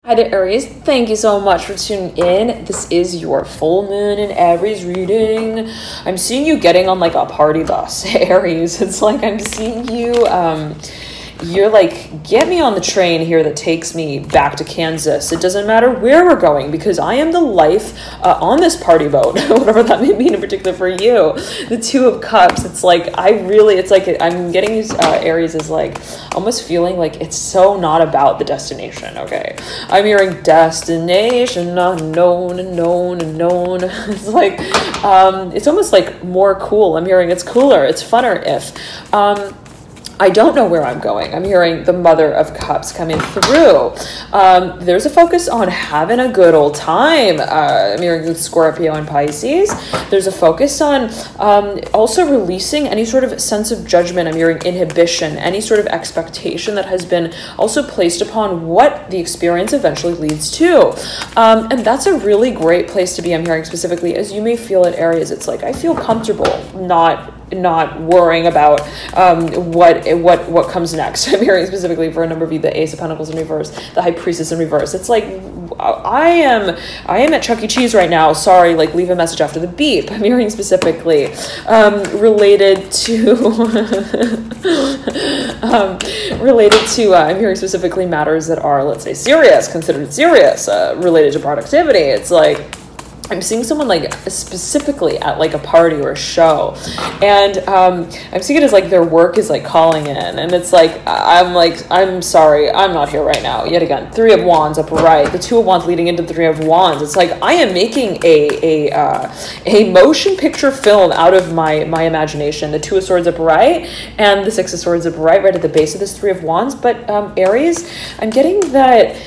Hi there, Aries. Thank you so much for tuning in. This is your full moon in Aries reading. I'm seeing you getting on like a party bus, Aries. It's like I'm seeing you, you're like, get me on the train here that takes me back to Kansas. It doesn't matter where we're going because I am the life on this party boat, whatever that may mean in particular for you. The Two of Cups, it's like, it's like I'm getting these Aries is like almost feeling like it's so not about the destination, okay? I'm hearing destination, unknown, and known, and known. It's like, it's almost like more cool. I'm hearing it's cooler, it's funner if. I don't know where I'm going. I'm hearing the Mother of Cups coming through. There's a focus on having a good old time. I'm hearing Scorpio and Pisces. There's a focus on also releasing any sort of sense of judgment. I'm hearing inhibition, any sort of expectation that has been also placed upon what the experience eventually leads to. And that's a really great place to be. I'm hearing specifically, as you may feel at Aries, it's like, I feel comfortable not worrying about what comes next. I'm hearing specifically for a number of you the Ace of Pentacles in reverse, the High Priestess in reverse. It's like I am at Chuck E. Cheese right now. Sorry, like leave a message after the beep. I'm hearing specifically related to I'm hearing specifically matters that are, let's say, serious, considered serious, related to productivity. It's like I'm seeing someone like specifically at like a party or a show, and I'm seeing it as like their work is like calling in, and it's like I'm sorry, I'm not here right now. Yet again, Three of Wands upright, the Two of Wands leading into the Three of Wands. It's like I am making a motion picture film out of my imagination. The Two of Swords upright and the Six of Swords upright right at the base of this Three of Wands. But Aries, I'm getting that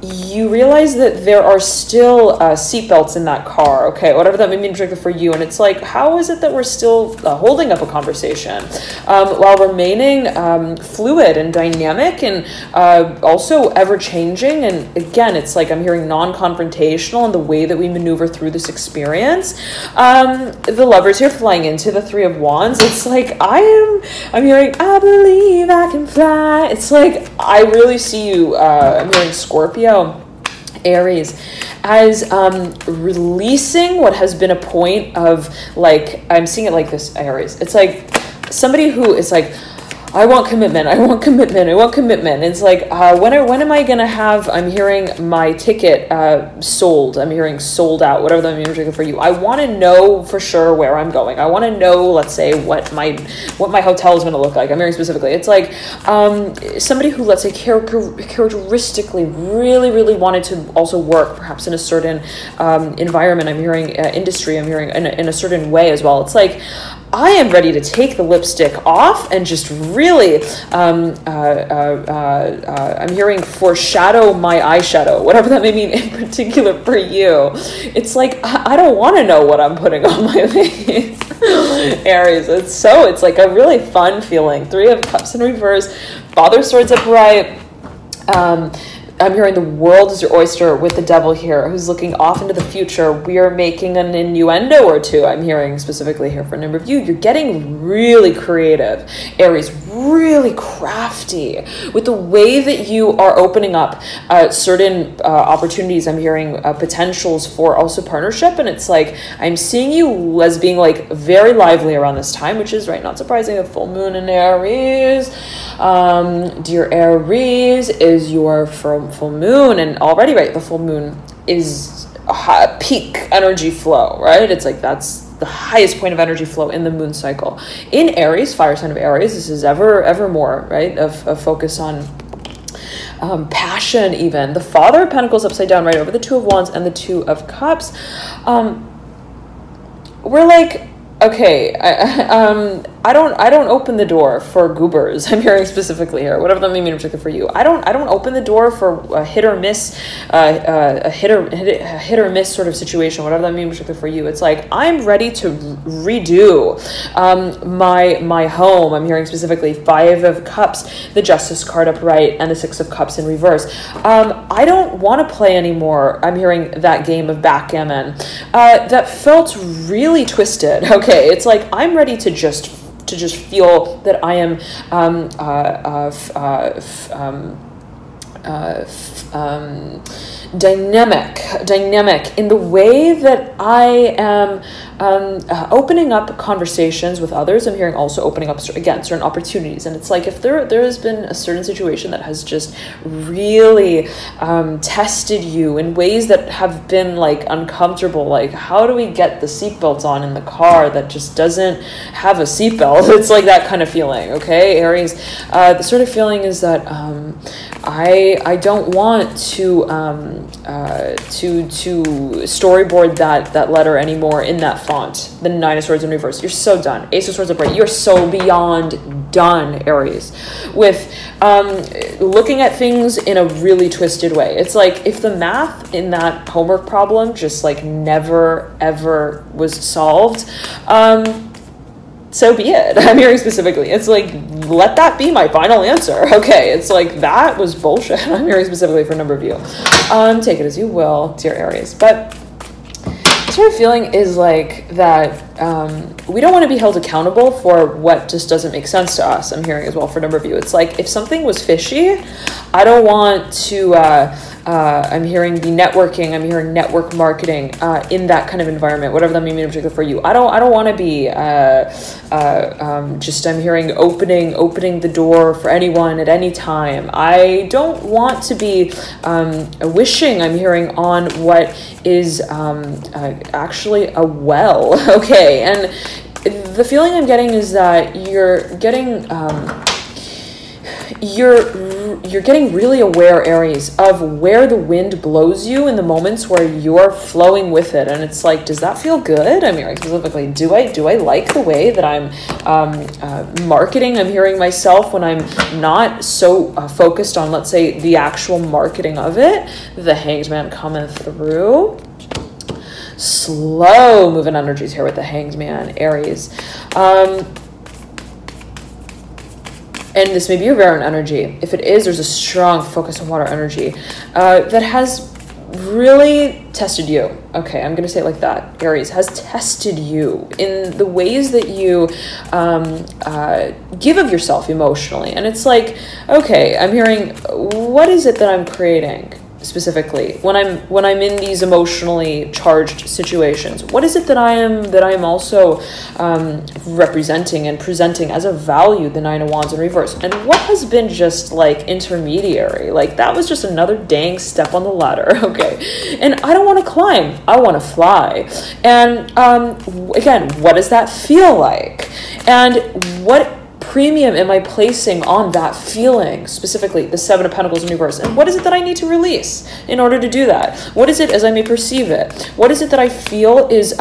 you realize that there are still seatbelts in that car, okay, whatever that may mean for you. And it's like, how is it that we're still holding up a conversation while remaining fluid and dynamic and also ever-changing? And again, it's like I'm hearing non-confrontational in the way that we maneuver through this experience. The Lovers here flying into the Three of Wands. It's like I'm hearing, I believe I can fly. It's like I really see you, I'm hearing Scorpio, Aries, as releasing what has been a point of, like, I'm seeing it like this, Aries. It's like somebody who is like, I want commitment. I want commitment. I want commitment. It's like, when am I going to have, I'm hearing my ticket sold. I'm hearing sold out, whatever that means for you. I want to know for sure where I'm going. I want to know, let's say, what my hotel is going to look like. I'm hearing specifically. It's like somebody who, let's say, characteristically really, really wanted to also work perhaps in a certain environment. I'm hearing industry. I'm hearing in a certain way as well. It's like, I am ready to take the lipstick off and just really, I'm hearing foreshadow my eyeshadow, whatever that may mean in particular for you. It's like, I don't want to know what I'm putting on my face. Aries, it's like a really fun feeling. Three of Cups in reverse, Father Swords upright. I'm hearing the world is your oyster with the Devil here, who's looking off into the future. We are making an innuendo or two. I'm hearing specifically here for a number of you. You're getting really creative, Aries, really crafty with the way that you are opening up certain opportunities. I'm hearing potentials for also partnership. And it's like, I'm seeing you as being like very lively around this time, which is, right, not surprising, a full moon in Aries. Dear Aries, is your full moon, and already, right, the full moon is a peak energy flow, right? It's like that's the highest point of energy flow in the moon cycle. In Aries, fire sign of Aries, this is ever more, right, of focus on passion even. The Father of Pentacles upside down right over the Two of Wands and the Two of Cups. We're like, okay, I don't open the door for goobers. I'm hearing specifically here, whatever that may mean in particular for you. I don't open the door for a hit or miss, a hit or miss sort of situation, whatever that means in particular for you. It's like I'm ready to redo my home. I'm hearing specifically Five of Cups, the Justice card upright, and the Six of Cups in reverse. I don't want to play anymore. I'm hearing that game of backgammon that felt really twisted. Okay, it's like I'm ready to just feel that I am dynamic in the way that I am opening up conversations with others. I'm hearing also opening up, again, certain opportunities. And it's like, if there has been a certain situation that has just really tested you in ways that have been like uncomfortable, like how do we get the seatbelt on in the car that just doesn't have a seatbelt? It's like that kind of feeling, okay, Aries? The sort of feeling is that I don't want to storyboard that letter anymore in that font. The Nine of Swords in reverse. You're so done. Ace of Swords upright. You're so beyond done, Aries, with looking at things in a really twisted way. It's like if the math in that homework problem just like never ever was solved, so be it. I'm hearing specifically. It's like, let that be my final answer. Okay, it's like, that was bullshit. I'm hearing specifically for a number of you. Take it as you will, dear Aries. But the sort of feeling is like that we don't want to be held accountable for what just doesn't make sense to us. I'm hearing as well for a number of you. It's like, if something was fishy, I don't want to... I'm hearing the networking. I'm hearing network marketing in that kind of environment, whatever that may mean in particular for you. I don't want to be just. I'm hearing opening the door for anyone at any time. I don't want to be wishing. I'm hearing on what is actually a well. Okay, and the feeling I'm getting is that you're getting. You're getting really aware, Aries, of where the wind blows you in the moments where you're flowing with it. And it's like, does that feel good? I'm hearing specifically, do I like the way that I'm marketing? I'm hearing myself when I'm not so focused on, let's say, the actual marketing of it. The Hanged Man coming through. Slow moving energies here with the Hanged Man, Aries. And this may be your Varan energy. If it is, there's a strong focus on water energy that has really tested you. Okay, I'm going to say it like that. Aries has tested you in the ways that you give of yourself emotionally. And it's like, okay, I'm hearing, what is it that I'm creating? Specifically, when I'm in these emotionally charged situations, what is it that I am also representing and presenting as a value? The Nine of Wands in reverse, and what has been just like intermediary? Like that was just another dang step on the ladder. Okay, and I don't want to climb. I want to fly. And again, what does that feel like? And what premium am I placing on that feeling, specifically the Seven of Pentacles in reverse? And what is it that I need to release in order to do that? What is it as I may perceive it? What is it that I feel is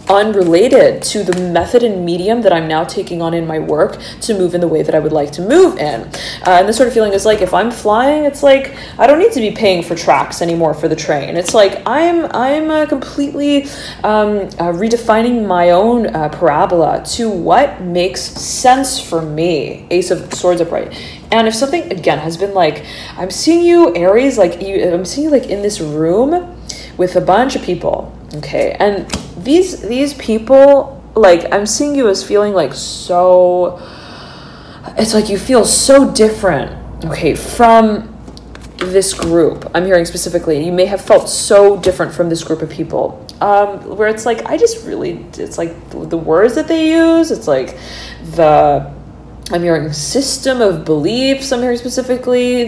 unrelated to the method and medium that I'm now taking on in my work to move in the way that I would like to move in? And this sort of feeling is like, if I'm flying, it's like, I don't need to be paying for tracks anymore for the train. It's like, I'm completely redefining my own parabola to what makes sense for me. Ace of Swords upright. And if something, again, has been like, I'm seeing you, Aries, like I'm seeing you like in this room with a bunch of people, okay? And these people, like, I'm seeing you as feeling like so, it's like you feel so different, okay, from this group. I'm hearing specifically, you may have felt so different from this group of people, where it's like, it's like the words that they use, it's like I'm hearing system of beliefs. I'm hearing specifically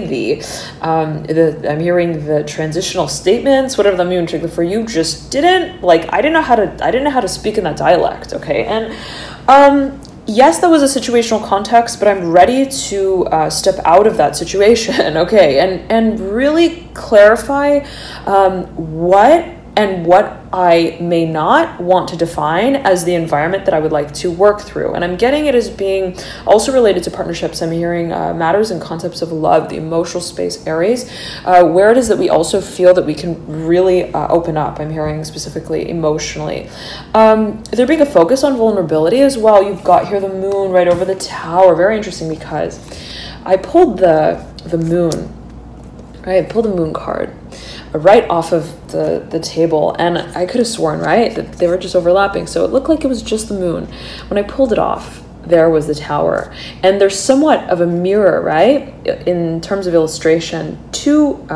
I'm hearing the transitional statements, whatever that means for you. Just didn't like. I didn't know how to speak in that dialect. Okay, and yes, that was a situational context, but I'm ready to step out of that situation. Okay, and really clarify what I may not want to define as the environment that I would like to work through. And I'm getting it as being also related to partnerships. I'm hearing matters and concepts of love, the emotional space, Aries, where it is that we also feel that we can really open up. I'm hearing specifically emotionally. There being a focus on vulnerability as well. You've got here the moon right over the tower. Very interesting because I pulled the moon. Right, I pulled the moon card right off of the table, and I could have sworn, right, that they were just overlapping, so it looked like it was just the moon. When I pulled it off, there was the Tower. And there's somewhat of a mirror, right? In terms of illustration, two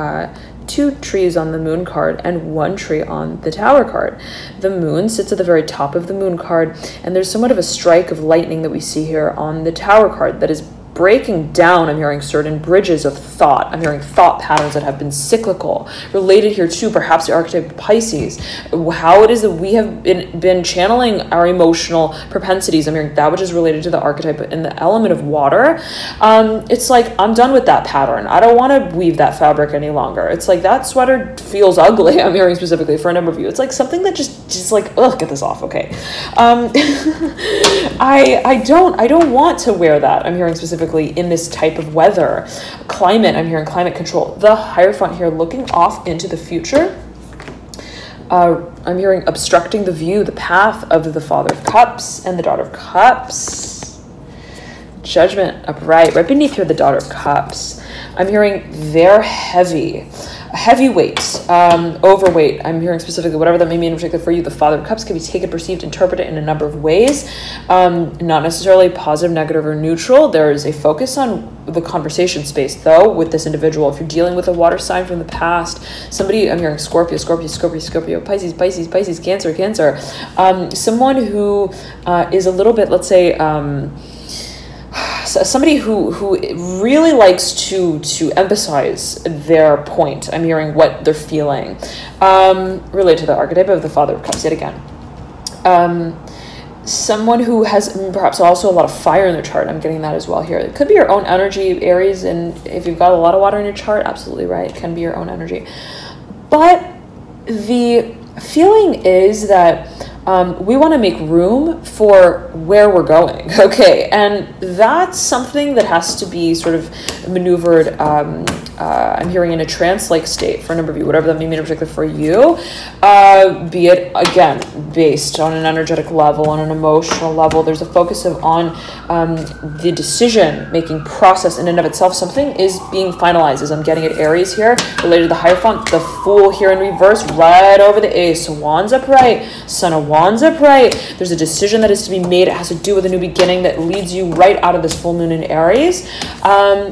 trees on the Moon card and one tree on the Tower card. The Moon sits at the very top of the Moon card, and there's somewhat of a strike of lightning that we see here on the Tower card that is breaking down, I'm hearing, certain bridges of thought. I'm hearing thought patterns that have been cyclical, related here to perhaps the archetype of Pisces, how it is that we have been channeling our emotional propensities. I'm hearing that which is related to the archetype and the element of water. It's like, I'm done with that pattern. I don't want to weave that fabric any longer. It's like, that sweater feels ugly. I'm hearing specifically for a number of you. It's like something that just like, ugh, get this off. Okay. I don't want to wear that. I'm hearing specifically in this type of weather climate. I'm hearing climate control. The Hierophant here looking off into the future. I'm hearing obstructing the view, the path of the Father of Cups and the Daughter of Cups. Judgment upright, right beneath here, the Daughter of Cups. I'm hearing they're heavyweight, overweight. I'm hearing specifically whatever that may mean in particular for you. The Father of Cups can be taken, perceived, interpreted in a number of ways, not necessarily positive, negative, or neutral. There is a focus on the conversation space, though, with this individual. If you're dealing with a water sign from the past, somebody, I'm hearing Scorpio, Pisces, Cancer, someone who is a little bit, let's say, somebody who really likes to emphasize their point. I'm hearing what they're feeling, related to the archetype of the Father of Cups yet again. Someone who has perhaps also a lot of fire in their chart. I'm getting that as well here. It could be your own energy, Aries, and if you've got a lot of water in your chart, absolutely right, it can be your own energy. But the feeling is that we want to make room for where we're going, okay? And that's something that has to be sort of maneuvered, I'm hearing, in a trance-like state for a number of you, whatever that may mean in particular for you, be it, again, based on an energetic level, on an emotional level. There's a focus on the decision-making process in and of itself. Something is being finalized, as I'm getting at Aries here, related to the Hierophant, the Fool here in reverse, right over the Ace, so Wands upright, Son of Wands upright. There's a decision that is to be made. It has to do with a new beginning that leads you right out of this full moon in Aries.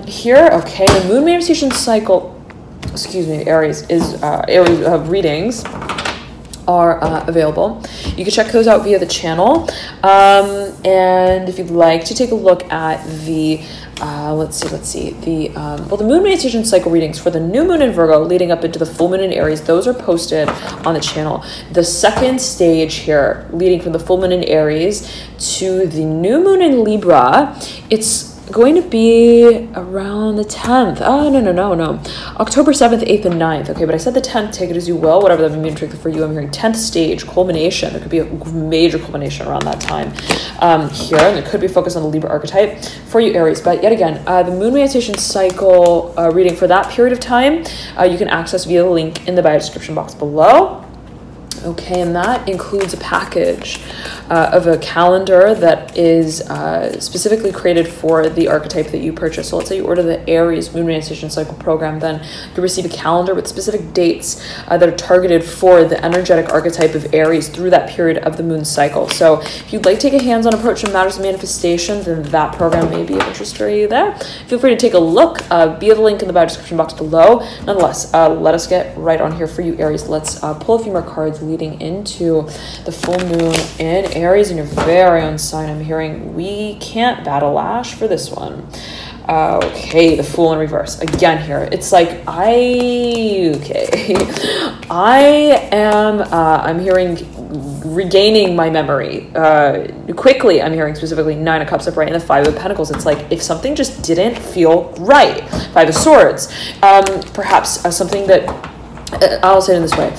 Here, okay, the moon manifestation cycle, Aries is Aries readings are available. You can check those out via the channel. And if you'd like to take a look at the the moon manifestation cycle readings for the new moon in Virgo leading up into the full moon in Aries, those are posted on the channel. The second stage here, leading from the full moon in Aries to the new moon in Libra, it's going to be around the 10th. Oh, no. October 7th, 8th, and 9th. Okay, but I said the 10th, take it as you will, whatever that may mean for you. I'm hearing 10th stage, culmination. There could be a major culmination around that time here, and it could be focused on the Libra archetype for you, Aries. But yet again, the moon manifestation cycle reading for that period of time, you can access via the link in the bio description box below. Okay, and that includes a package of a calendar that is specifically created for the archetype that you purchase. So let's say you order the Aries Moon Manifestation Cycle program, then you receive a calendar with specific dates that are targeted for the energetic archetype of Aries through that period of the moon cycle. So if you'd like to take a hands-on approach to matters of manifestation, then that program may be of interest for you there. Feel free to take a look via the link in the bio description box below. Nonetheless, let us get right on here for you, Aries. Let's pull a few more cards leading into the full moon in Aries in your very own sign. I'm hearing we can't battle Ash for this one. Okay, the Fool in reverse again here. It's like I am I'm hearing regaining my memory quickly. I'm hearing specifically 9 of Cups upright and the 5 of Pentacles. It's like if something just didn't feel right. 5 of Swords, perhaps something that I'll say it in this way.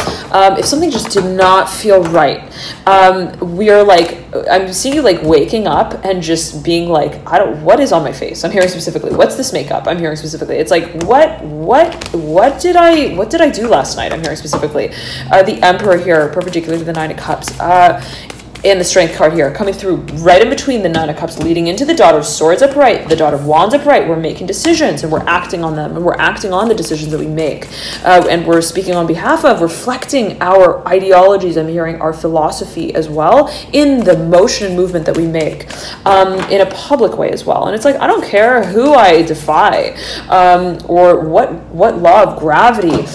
If something just did not feel right, we are like, I'm seeing you like waking up and just being like, what is on my face? I'm hearing specifically, what's this makeup? I'm hearing specifically, it's like, what did I do last night? I'm hearing specifically, the Emperor here, perpendicular to the 9 of Cups. and the Strength card here coming through right in between the Nine of Cups, leading into the Daughter of Swords upright, the Daughter of Wands upright. We're making decisions and we're acting on them, and we're acting on the decisions that we make, and we're speaking on behalf of, reflecting our ideologies. I'm hearing our philosophy as well in the motion and movement that we make, in a public way as well. And it's like, I don't care who I defy, or what law of gravity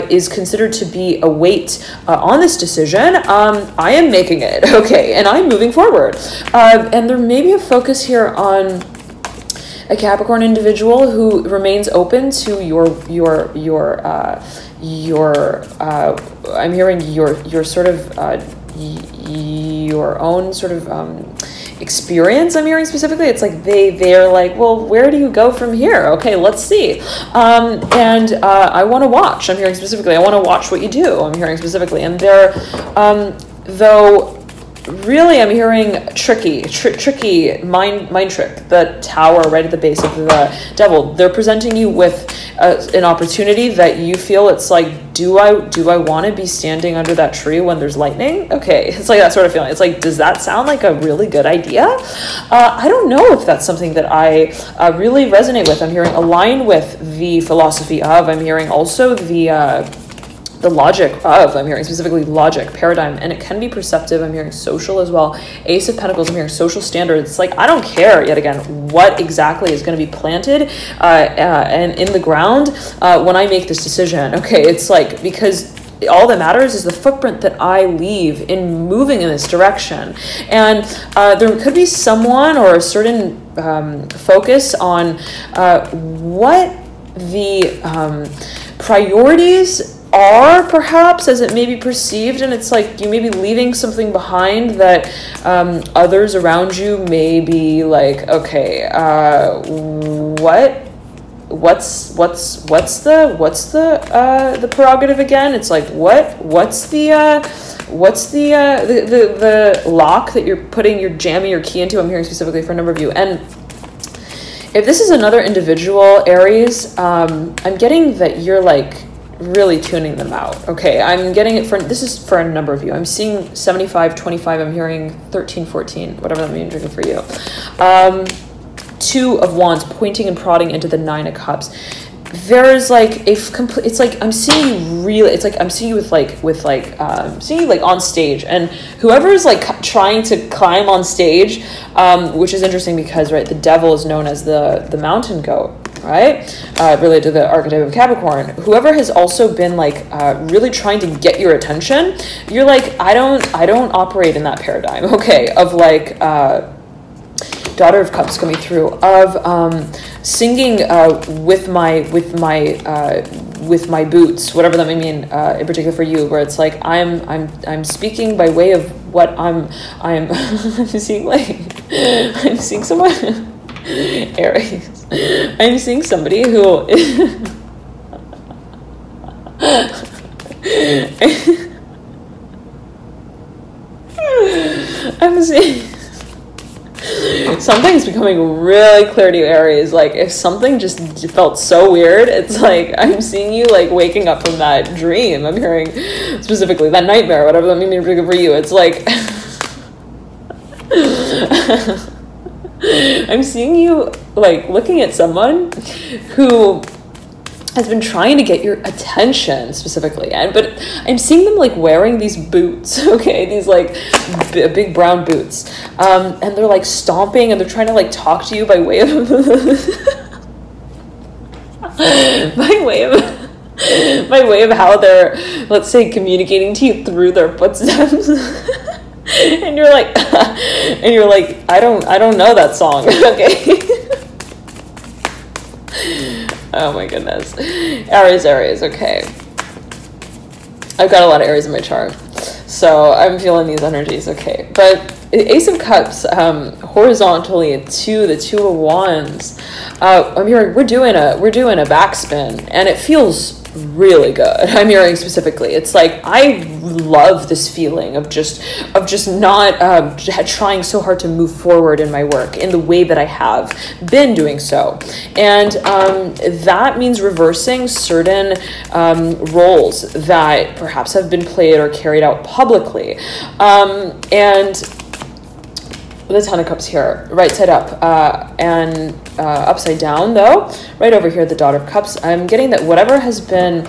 is considered to be a weight on this decision. I am making it. Okay, and I'm moving forward. And there may be a focus here on a Capricorn individual who remains open to I'm hearing your sort of your own sort of experience. I'm hearing specifically. It's like they're like, well, where do you go from here? Okay, let's see. And I want to watch. I'm hearing specifically. I want to watch what you do. I'm hearing specifically. And they're though. Really, I'm hearing tricky mind trick, the tower right at the base of the devil. They're presenting you with an opportunity that you feel, it's like, do I want to be standing under that tree when there's lightning? Okay, it's like that sort of feeling. It's like, does that sound like a really good idea? I don't know if that's something that I really resonate with. I'm hearing align with the philosophy of. I'm hearing also the logic of, I'm hearing specifically logic, paradigm, and it can be perceptive. I'm hearing social as well. Ace of Pentacles, I'm hearing social standards. It's like, I don't care, yet again, what exactly is going to be planted and in the ground when I make this decision. Okay, it's like, because all that matters is the footprint that I leave in moving in this direction. And there could be someone or a certain focus on what the priorities are, perhaps, as it may be perceived. And it's like, you may be leaving something behind that others around you may be like, okay, what's the prerogative again? It's like, what's the lock that you're jamming your key into? I'm hearing specifically for a number of you. And if this is another individual, Aries, I'm getting that you're like really tuning them out. Okay, I'm getting it this is for a number of you. I'm seeing 75, 25, I'm hearing 13, 14, whatever that means for you. Two of Wands pointing and prodding into the Nine of Cups. There's like it's like I'm seeing you really, it's like I'm seeing you seeing you like on stage, and whoever's like trying to climb on stage, which is interesting because, right, the devil is known as the mountain goat, right? Related to the archetype of Capricorn. Whoever has also been like really trying to get your attention, you're like, I don't operate in that paradigm, okay, of like Daughter of Cups coming through, of singing with my boots, whatever that may mean in particular for you, where it's like I'm speaking by way of what I'm seeing, like I'm seeing someone Aries. I'm seeing somebody who I'm seeing something's becoming really clear to you, Aries. Like, if something just felt so weird, it's like I'm seeing you like waking up from that dream. I'm hearing specifically that nightmare, whatever that means for you. It's like I'm seeing you like looking at someone who has been trying to get your attention specifically, but I'm seeing them like wearing these boots, okay, these like big brown boots, and they're like stomping and they're trying to like talk to you by way of by way of how they're, let's say, communicating to you through their footsteps. and you're like I don't know that song. Okay. Oh my goodness. Aries, okay. I've got a lot of Aries in my chart, so I'm feeling these energies, okay. But Ace of Cups, horizontally to the Two of Wands, I'm hearing we're doing a backspin, and it feels really good. I'm hearing specifically. It's like, I love this feeling of just not trying so hard to move forward in my work in the way that I have been doing so. And that means reversing certain roles that perhaps have been played or carried out publicly. And the Ten of Cups here, right side up, and upside down though, right over here, the Daughter of Cups. I'm getting that whatever has been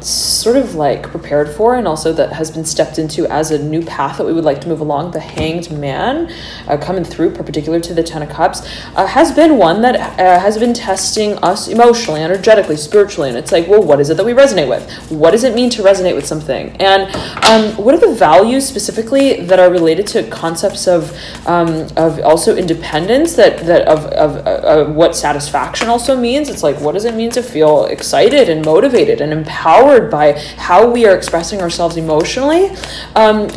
sort of like prepared for, and also that has been stepped into as a new path that we would like to move along, the Hanged Man coming through, perpendicular to the Ten of Cups, has been one that has been testing us emotionally, energetically, spiritually. And it's like, well, what is it that we resonate with? What does it mean to resonate with something? And what are the values specifically that are related to concepts of also independence, of what satisfaction also means? It's like, what does it mean to feel excited and motivated and empowered by how we are expressing ourselves emotionally?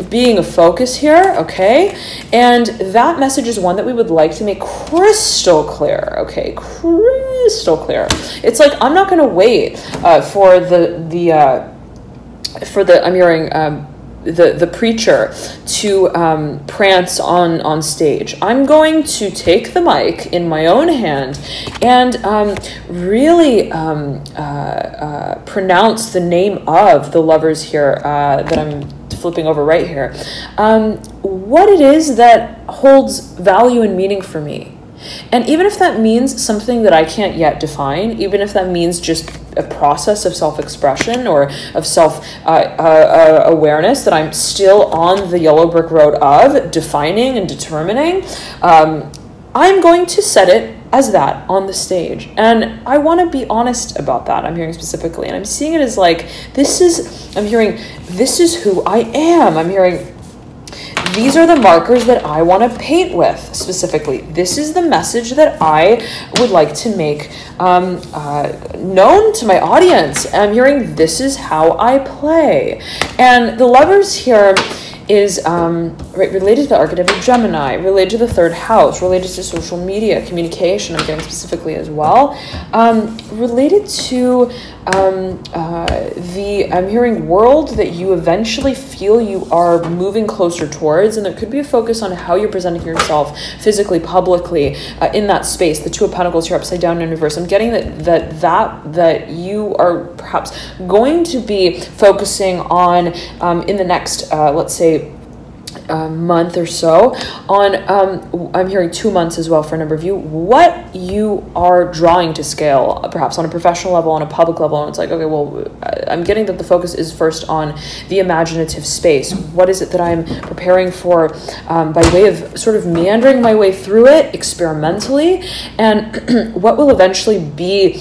Being a focus here, okay? And that message is one that we would like to make crystal clear, okay? Crystal clear. It's like, I'm not going to wait for I'm hearing the preacher to prance on stage. I'm going to take the mic in my own hand and really pronounce the name of the lovers here that I'm flipping over right here. What it is that holds value and meaning for me. And even if that means something that I can't yet define, even if that means just a process of self-expression or of self-awareness that I'm still on the yellow brick road of defining and determining, I'm going to set it as that on the stage. And I want to be honest about that, I'm hearing specifically. And I'm seeing it as like, this is who I am. I'm hearing, these are the markers that I want to paint with specifically. This is the message that I would like to make known to my audience. I'm hearing, this is how I play. And the lovers here is related to the archetype of Gemini, related to the third house, related to social media, communication, I'm getting specifically as well, related to I'm hearing world that you eventually feel you are moving closer towards, and there could be a focus on how you're presenting yourself physically, publicly, in that space. The Two of Pentacles here upside down in reverse. I'm getting that you are perhaps going to be focusing on in the next let's say month or so on I'm hearing 2 months as well for a number of you, what you are drawing to scale, perhaps on a professional level, on a public level. And it's like, okay, well, I'm getting that the focus is first on the imaginative space. What is it that I'm preparing for by way of sort of meandering my way through it experimentally, and what will eventually be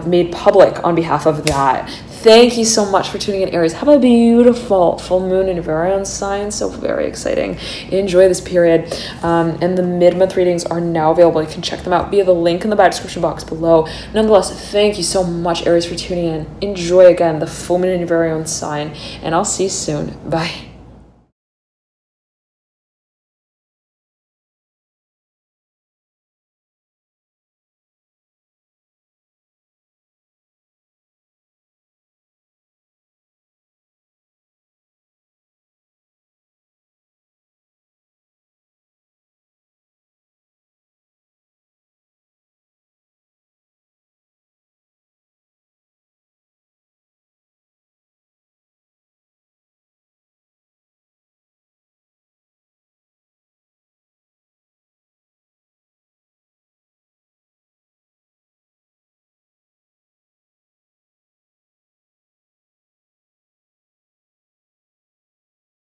made public on behalf of that. Thank you so much for tuning in, Aries. Have a beautiful full moon in a very own sign. So very exciting. Enjoy this period. And the mid-month readings are now available. You can check them out via the link in the bio description box below. Nonetheless, thank you so much, Aries, for tuning in. Enjoy again the full moon in your very own sign. And I'll see you soon. Bye.